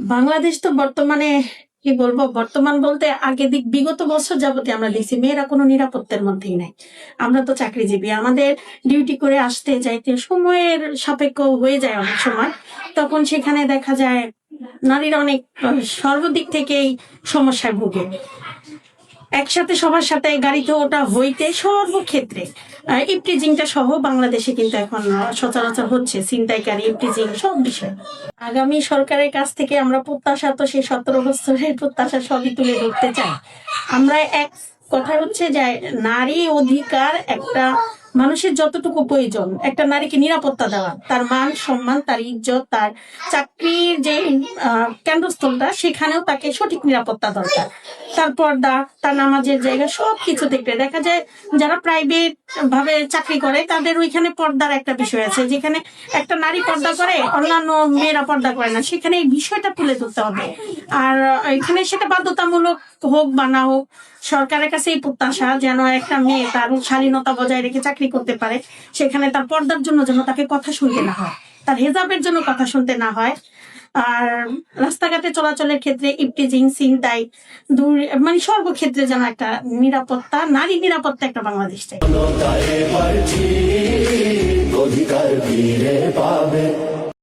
বাংলাদেশ তো বর্তমানে কি বলবো, বর্তমান বলতে আগে বিগত বছর যাবতে আমরা দেখছি মেয়েরা কোনো নিরাপত্তার মধ্যেই নাই। আমরা তো চাকরিজীবী, আমাদের ডিউটি করে আসতে যাইতে সময়ের সাপেক্ষ হয়ে যায় অনেক সময়। তখন সেখানে দেখা যায় নারীরা অনেক সর্বদিক থেকেই সমস্যায় ভোগে। একসাথে সবার সাথে গাড়িতে ওটা হইতে সর্বক্ষেত্রে ইপটিজিংটা সহ বাংলাদেশে কিন্তু এখন সচরাচর হচ্ছে, ছিনতাইকারী, ইপটিজিং সব বিষয়। আগামী সরকারের কাছ থেকে আমরা প্রত্যাশা তো সেই 17 বছরের প্রত্যাশা সবই তুলে ধরতে চাই। আমরা এক কথা হচ্ছে যে নারী অধিকার একটা মানুষের যতটুকু প্রয়োজন, একটা নারীকে নিরাপত্তা দেওয়া, তার মান সম্মান, তার ইজ্জত, তার চাকরির যে কেন্দ্রস্থলটা সেখানেও তাকে সঠিক নিরাপত্তা দরকার। তার পর্দা, তার নামাজের জায়গা, সবকিছু দেখতে দেখা যায় যারা প্রাইভেট ভাবে চাকরি করে তাদের ওইখানে পর্দার একটা বিষয় আছে। যেখানে একটা নারী পর্দা করে অন্যান্য মেয়েরা পর্দা করে না, সেখানে এই বিষয়টা তুলে ধরতে হবে। আর এখানে সেটা বাধ্যতামূলক হোক বা না হোক, সরকারের কাছে এই প্রত্যাশা যেন একটা মেয়ে তার স্বাধীনতা বজায় রেখে চাকরি করতে পারে, সেখানে তার পর্দার জন্য যেন তাকে কথা শুনতে না হয়, তার হেজাবের জন্য কথা শুনতে না হয়। আর রাস্তাঘাটে চলাচলের ক্ষেত্রে ইপটিজিং, ছিনতাই দূর, মানে সর্বক্ষেত্রে যেন একটা নিরাপত্তা, নারী নিরাপত্তা একটা বাংলাদেশ চাই। অধিকার ফিরে পাবে।